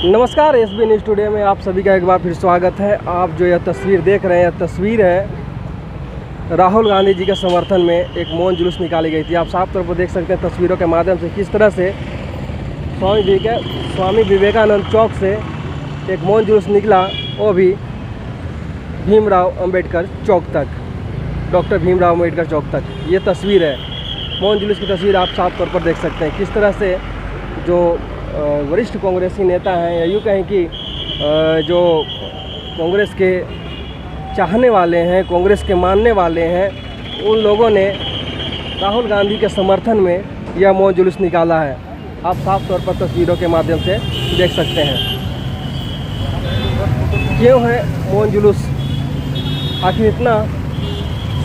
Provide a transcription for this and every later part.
नमस्कार, SB news studio में आप सभी का एक बार फिर स्वागत है। आप जो यह तस्वीर देख रहे हैं, यह तस्वीर है राहुल गांधी जी के समर्थन में एक मौन जुलूस निकाली गई थी। आप साफ तौर पर देख सकते हैं तस्वीरों के माध्यम से किस तरह से स्वामी विवेकानंद चौक से एक मौन जुलूस निकला, वो भी भीमराव अंबेडकर चौक तक, डॉक्टर भीमराव अंबेडकर चौक तक। ये तस्वीर है मौन जुलूस की तस्वीर, आप साफ तौर पर देख सकते हैं किस तरह से जो वरिष्ठ कांग्रेसी नेता हैं, या यूँ कहें कि जो कांग्रेस के चाहने वाले हैं, कांग्रेस के मानने वाले हैं, उन लोगों ने राहुल गांधी के समर्थन में यह मौन जुलूस निकाला है। आप साफ तौर पर तस्वीरों के माध्यम से देख सकते हैं। क्यों है मौन जुलूस, आखिर इतना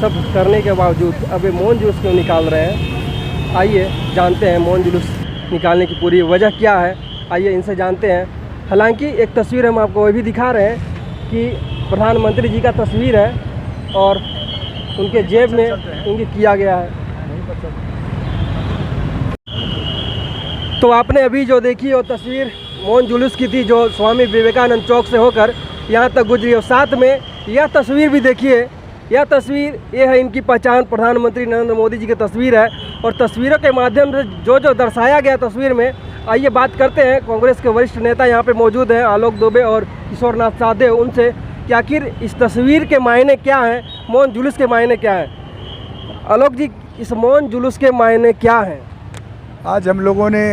सब करने के बावजूद अब ये मौन जुलूस क्यों निकाल रहे हैं? आइए जानते हैं मौन जुलूस निकालने की पूरी वजह क्या है। आइए इनसे जानते हैं। हालांकि एक तस्वीर हम आपको वह भी दिखा रहे हैं कि प्रधानमंत्री जी का तस्वीर है और उनके जेब में उनकी किया गया है। तो आपने अभी जो देखी वो तस्वीर मौन जुलूस की थी, जो स्वामी विवेकानंद चौक से होकर यहाँ तक गुजरी। और साथ में यह तस्वीर भी देखिए, यह तस्वीर ये है इनकी पहचान, प्रधानमंत्री नरेंद्र मोदी जी की तस्वीर है। और तस्वीरों के माध्यम से जो दर्शाया गया तस्वीर में, आइए बात करते हैं। कांग्रेस के वरिष्ठ नेता यहाँ पे मौजूद हैं, आलोक दुबे और किशोरनाथ साहदेव, उनसे कि आखिर इस तस्वीर के मायने क्या हैं, मौन जुलूस के मायने क्या हैं। आलोक जी, इस मौन जुलूस के मायने क्या हैं? आज हम लोगों ने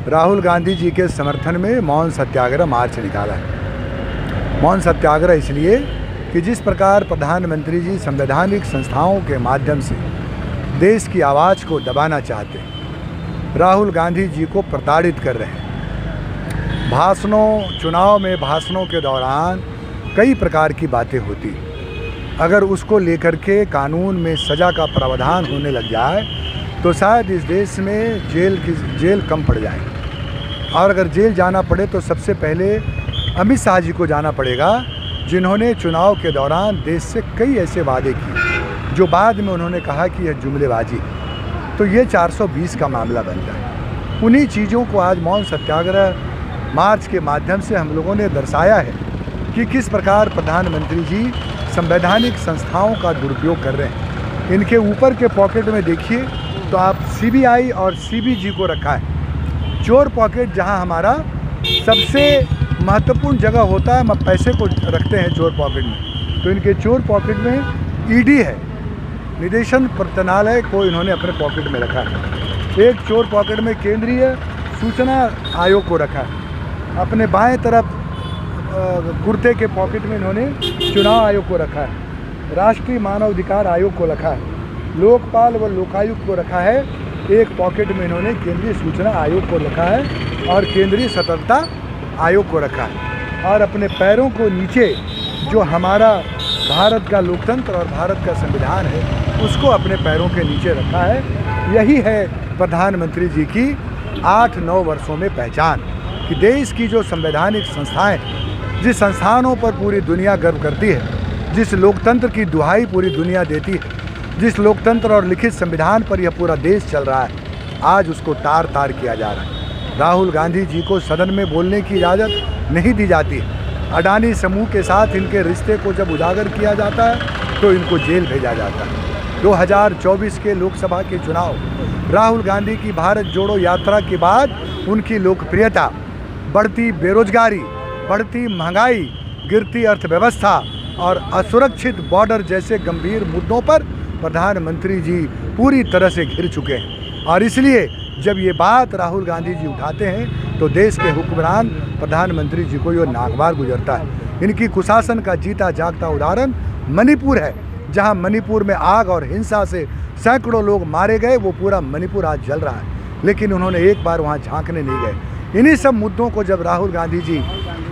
राहुल गांधी जी के समर्थन में मौन सत्याग्रह मार्च निकाला है। मौन सत्याग्रह इसलिए कि जिस प्रकार प्रधानमंत्री जी संवैधानिक संस्थाओं के माध्यम से देश की आवाज़ को दबाना चाहते हैं, राहुल गांधी जी को प्रताड़ित कर रहे हैं। चुनाव में भाषणों के दौरान कई प्रकार की बातें होती, अगर उसको लेकर के कानून में सज़ा का प्रावधान होने लग जाए तो शायद इस देश में जेल कम पड़ जाए। और अगर जेल जाना पड़े तो सबसे पहले अमित शाह जी को जाना पड़ेगा, जिन्होंने चुनाव के दौरान देश से कई ऐसे वादे किए जो बाद में उन्होंने कहा कि यह जुमलेबाजी। तो ये 420 का मामला बनता है। उन्हीं चीज़ों को आज मौन सत्याग्रह मार्च के माध्यम से हम लोगों ने दर्शाया है कि किस प्रकार प्रधानमंत्री जी संवैधानिक संस्थाओं का दुरुपयोग कर रहे हैं। इनके ऊपर के पॉकेट में देखिए तो आप सीबीआई और सीबीजी को रखा है। चोर पॉकेट जहां हमारा सबसे महत्वपूर्ण जगह होता है, हम पैसे को रखते हैं चोर पॉकेट में, तो इनके चोर पॉकेट में ईडी है, निदेशन प्रवर्तनालय को इन्होंने अपने पॉकेट में रखा है। एक चोर पॉकेट में केंद्रीय सूचना आयोग को रखा है। अपने बाएं तरफ कुर्ते के पॉकेट में इन्होंने चुनाव आयोग को रखा है, राष्ट्रीय मानव अधिकार आयोग को रखा है, लोकपाल व लोकायुक्त को रखा है। एक पॉकेट में इन्होंने केंद्रीय सूचना आयोग को रखा है और केंद्रीय सतर्कता आयोग को रखा है। और अपने पैरों को नीचे जो हमारा भारत का लोकतंत्र और भारत का संविधान है, उसको अपने पैरों के नीचे रखा है। यही है प्रधानमंत्री जी की 8-9 वर्षों में पहचान, कि देश की जो संवैधानिक संस्थाएं, जिस संस्थानों पर पूरी दुनिया गर्व करती है, जिस लोकतंत्र की दुहाई पूरी दुनिया देती है, जिस लोकतंत्र और लिखित संविधान पर यह पूरा देश चल रहा है, आज उसको तार तार किया जा रहा है। राहुल गांधी जी को सदन में बोलने की इजाज़त नहीं दी जाती है। अडानी समूह के साथ इनके रिश्ते को जब उजागर किया जाता है तो इनको जेल भेजा जाता है। 2024 के लोकसभा के चुनाव, राहुल गांधी की भारत जोड़ो यात्रा के बाद उनकी लोकप्रियता, बढ़ती बेरोजगारी, बढ़ती महंगाई, गिरती अर्थव्यवस्था और असुरक्षित बॉर्डर जैसे गंभीर मुद्दों पर प्रधानमंत्री जी पूरी तरह से घिर चुके हैं। और इसलिए जब ये बात राहुल गांधी जी उठाते हैं तो देश के हुक्मरान प्रधानमंत्री जी को ये नागवार गुजरता है। इनकी कुशासन का जीता जागता उदाहरण मणिपुर है, जहां मणिपुर में आग और हिंसा से सैकड़ों लोग मारे गए। वो पूरा मणिपुर आज जल रहा है, लेकिन उन्होंने एक बार वहां झांकने नहीं गए। इन्हीं सब मुद्दों को जब राहुल गांधी जी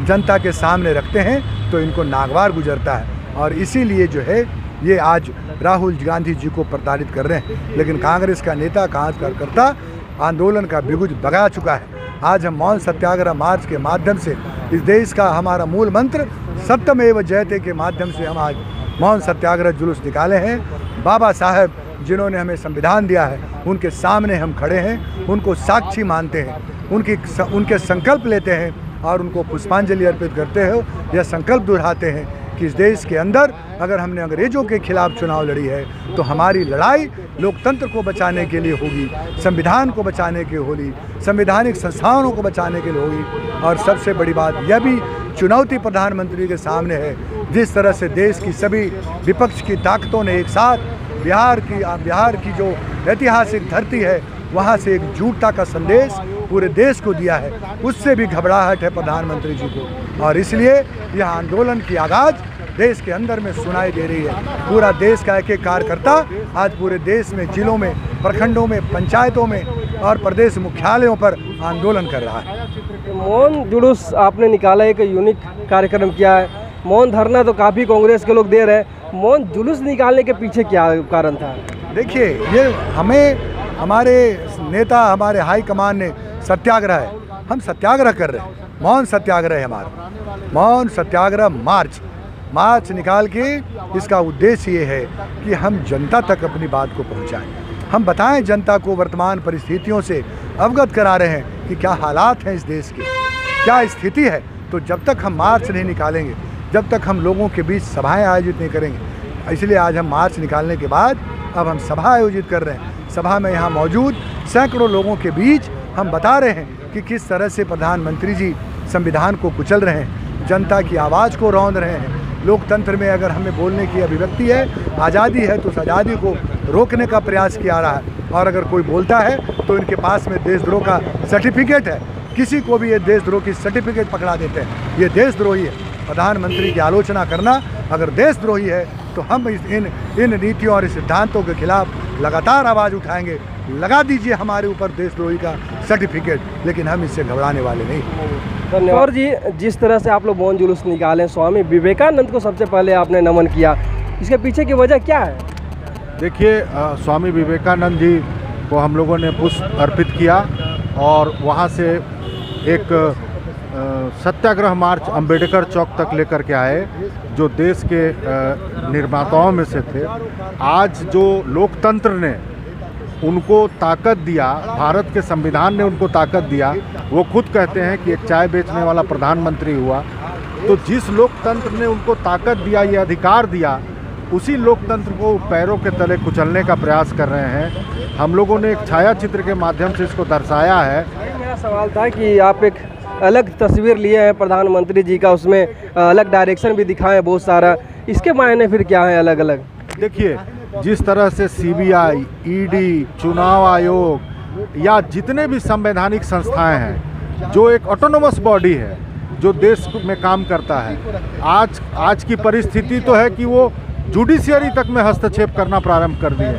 जनता के सामने रखते हैं तो इनको नागवार गुजरता है। और इसीलिए जो है ये आज राहुल गांधी जी को प्रताड़ित कर रहे हैं। लेकिन कांग्रेस का नेता, कार्यकर्ता आंदोलन का बिगुज बगा चुका है। आज हम मौन सत्याग्रह मार्च के माध्यम से इस देश का हमारा मूल मंत्र सत्यमेव जयते के माध्यम से हम आज मौन सत्याग्रह जुलूस निकाले हैं। बाबा साहब जिन्होंने हमें संविधान दिया है, उनके सामने हम खड़े हैं, उनको साक्षी मानते हैं, उनके संकल्प लेते हैं और उनको पुष्पांजलि अर्पित करते हो, यह संकल्प दोहराते हैं कि इस देश के अंदर अगर हमने अंग्रेज़ों के खिलाफ चुनाव लड़ी है तो हमारी लड़ाई लोकतंत्र को बचाने के लिए होगी, संविधान को बचाने के होगी, संवैधानिक संस्थानों को बचाने के लिए होगी। और सबसे बड़ी बात यह भी चुनौती प्रधानमंत्री के सामने है, जिस तरह से देश की सभी विपक्ष की ताकतों ने एक साथ बिहार की जो ऐतिहासिक धरती है वहाँ से एक एकजुटता का संदेश पूरे देश को दिया है, उससे भी घबराहट है प्रधानमंत्री जी को। और इसलिए यह आंदोलन की आगाज़ देश के अंदर में सुनाई दे रही है। पूरा देश का एक एक कार्यकर्ता आज पूरे देश में, जिलों में, प्रखंडों में, पंचायतों में और प्रदेश मुख्यालयों पर आंदोलन कर रहा है। मौन जुलूस आपने निकाला, एक यूनिक कार्यक्रम किया है। मौन धरना तो काफ़ी कांग्रेस के लोग दे रहे हैं, मौन जुलूस निकालने के पीछे क्या कारण था? देखिए, ये हमारे नेता, हमारे हाईकमान ने सत्याग्रह है, हम सत्याग्रह कर रहे हैं, मौन सत्याग्रह है हमारा। मौन सत्याग्रह मार्च निकाल के इसका उद्देश्य ये है कि हम जनता तक अपनी बात को पहुंचाएं, हम बताएं जनता को, वर्तमान परिस्थितियों से अवगत करा रहे हैं कि क्या हालात हैं इस देश के, क्या स्थिति है। तो जब तक हम मार्च नहीं निकालेंगे, जब तक हम लोगों के बीच सभाएं आयोजित नहीं करेंगे, इसलिए आज हम मार्च निकालने के बाद अब हम सभा आयोजित कर रहे हैं। सभा में यहाँ मौजूद सैकड़ों लोगों के बीच हम बता रहे हैं कि किस तरह से प्रधानमंत्री जी संविधान को कुचल रहे हैं, जनता की आवाज़ को रौंद रहे हैं। लोकतंत्र में अगर हमें बोलने की अभिव्यक्ति है, आज़ादी है, तो उस आज़ादी को रोकने का प्रयास किया रहा है। और अगर कोई बोलता है तो इनके पास में देशद्रोह का सर्टिफिकेट है, किसी को भी ये देशद्रोह की सर्टिफिकेट पकड़ा देते हैं, ये देशद्रोही है। प्रधानमंत्री की आलोचना करना अगर देशद्रोही है तो हम इन नीतियों और सिद्धांतों के खिलाफ लगातार आवाज़ उठाएंगे। लगा दीजिए हमारे ऊपर देशद्रोही का सर्टिफिकेट, लेकिन हम इससे घबराने वाले नहीं। धन्यवाद। और जी, जिस तरह से आप लोग मौन जुलूस निकालें, स्वामी विवेकानंद को सबसे पहले आपने नमन किया, इसके पीछे की वजह क्या है? देखिए, स्वामी विवेकानंद जी को हम लोगों ने पुष्प अर्पित किया और वहाँ से एक सत्याग्रह मार्च अंबेडकर चौक तक लेकर के आए, जो देश के निर्माताओं में से थे। आज जो लोकतंत्र ने उनको ताकत दिया, भारत के संविधान ने उनको ताकत दिया, वो खुद कहते हैं कि एक चाय बेचने वाला प्रधानमंत्री हुआ। तो जिस लोकतंत्र ने उनको ताकत दिया, ये अधिकार दिया, उसी लोकतंत्र को पैरों के तले कुचलने का प्रयास कर रहे हैं। हम लोगों ने एक छाया चित्र के माध्यम से इसको दर्शाया है। मेरा सवाल था कि आप एक अलग तस्वीर लिए हैं प्रधानमंत्री जी का, उसमें अलग डायरेक्शन भी दिखाए हैं बहुत सारा, इसके मायने फिर क्या है अलग अलग? देखिए, जिस तरह से CBI, ED, चुनाव आयोग या जितने भी संवैधानिक संस्थाएं हैं, जो एक ऑटोनोमस बॉडी है जो देश में काम करता है, आज की परिस्थिति तो है कि वो जुडिशियरी तक में हस्तक्षेप करना प्रारंभ कर दिए।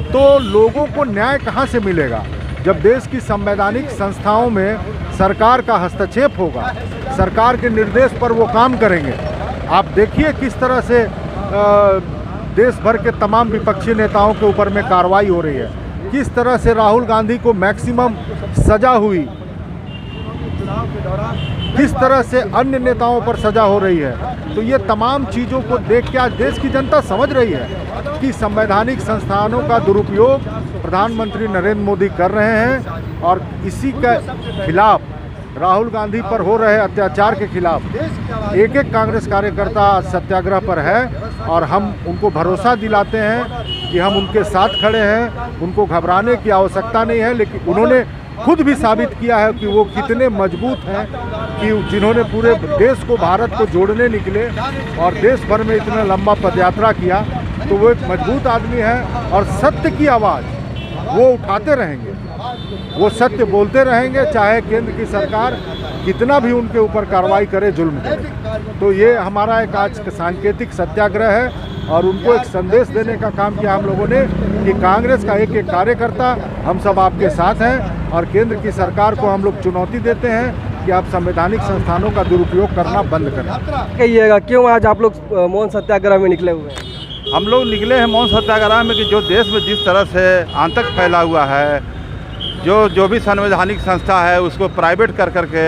तो लोगों को न्याय कहाँ से मिलेगा जब देश की संवैधानिक संस्थाओं में सरकार का हस्तक्षेप होगा, सरकार के निर्देश पर वो काम करेंगे। आप देखिए किस तरह से देश भर के तमाम विपक्षी नेताओं के ऊपर में कार्रवाई हो रही है, किस तरह से राहुल गांधी को मैक्सिमम सजा हुई, किस तरह से अन्य नेताओं पर सजा हो रही है। तो ये तमाम चीज़ों को देख के आज देश की जनता समझ रही है कि संवैधानिक संस्थानों का दुरुपयोग प्रधानमंत्री नरेंद्र मोदी कर रहे हैं और इसी के खिलाफ, राहुल गांधी पर हो रहे अत्याचार के खिलाफ एक एक कांग्रेस कार्यकर्ता सत्याग्रह पर है और हम उनको भरोसा दिलाते हैं कि हम उनके साथ खड़े हैं, उनको घबराने की आवश्यकता नहीं है। लेकिन उन्होंने खुद भी साबित किया है कि वो कितने मजबूत हैं, कि जिन्होंने पूरे देश को, भारत को जोड़ने निकले और देश भर में इतना लंबा पदयात्रा किया, तो वो एक मजबूत आदमी है और सत्य की आवाज़ वो उठाते रहेंगे, वो सत्य बोलते रहेंगे, चाहे केंद्र की सरकार कितना भी उनके ऊपर कार्रवाई करे, जुल्म करे। तो ये हमारा एक आज सांकेतिक सत्याग्रह है और उनको एक संदेश देने का काम किया हम लोगों ने कि कांग्रेस का एक एक कार्यकर्ता, हम सब आपके साथ हैं और केंद्र की सरकार को हम लोग चुनौती देते हैं कि आप संवैधानिक संस्थानों का दुरुपयोग करना बंद करें। कहिएगा, क्यों आज आप लोग मौन सत्याग्रह में निकले हुए हैं? हम लोग निकले हैं मौन सत्याग्रह में कि जो देश में जिस तरह से आतंक फैला हुआ है, जो भी संवैधानिक संस्था है उसको प्राइवेट कर करके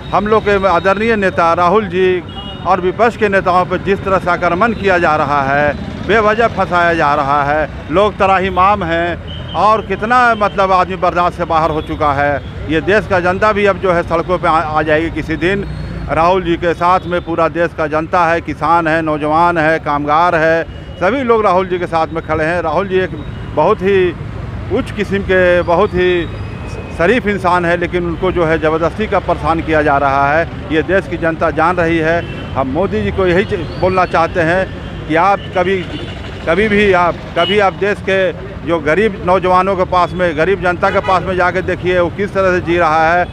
हम लोग के आदरणीय नेता राहुल जी और विपक्ष के नेताओं पर जिस तरह से आक्रमण किया जा रहा है, बेवजह फंसाया जा रहा है। लोग त्राहिमाम हैं और कितना मतलब आदमी बर्दाश्त से बाहर हो चुका है। ये देश का जनता भी अब जो है सड़कों पे आ जाएगी किसी दिन। राहुल जी के साथ में पूरा देश का जनता है, किसान है, नौजवान है, कामगार है, सभी लोग राहुल जी के साथ में खड़े हैं। राहुल जी एक बहुत ही उच्च किस्म के, बहुत ही शरीफ इंसान है, लेकिन उनको जो है ज़बरदस्ती का परेशान किया जा रहा है। ये देश की जनता जान रही है। हम मोदी जी को यही बोलना चाहते हैं कि आप कभी आप देश के जो गरीब नौजवानों के पास में, गरीब जनता के पास में जाके देखिए वो किस तरह से जी रहा है।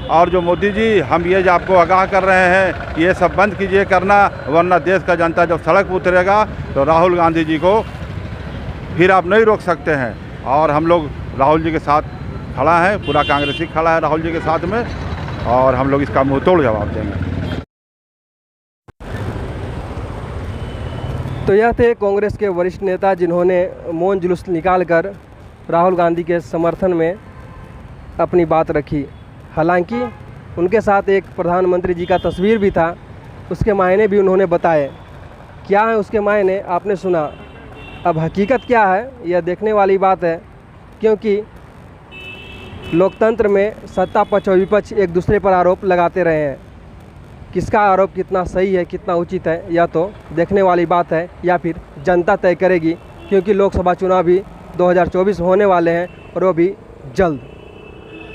और जो मोदी जी, हम ये जो आपको आगाह कर रहे हैं, ये सब बंद कीजिए करना, वरना देश का जनता जब सड़क पर उतरेगा तो राहुल गांधी जी को फिर आप नहीं रोक सकते हैं। और हम लोग राहुल जी के साथ खड़ा है, पूरा कांग्रेसी खड़ा है राहुल जी के साथ में, और हम लोग इसका मुंह तोड़ जवाब देंगे। तो यह थे कांग्रेस के वरिष्ठ नेता जिन्होंने मौन जुलूस निकालकर राहुल गांधी के समर्थन में अपनी बात रखी। हालांकि उनके साथ एक प्रधानमंत्री जी का तस्वीर भी था, उसके मायने भी उन्होंने बताए। क्या है उसके मायने आपने सुना। अब हकीकत क्या है यह देखने वाली बात है, क्योंकि लोकतंत्र में सत्ता पक्ष और विपक्ष एक दूसरे पर आरोप लगाते रहे हैं। किसका आरोप कितना सही है, कितना उचित है, यह तो देखने वाली बात है, या फिर जनता तय करेगी, क्योंकि लोकसभा चुनाव भी 2024 होने वाले हैं और वो भी जल्द।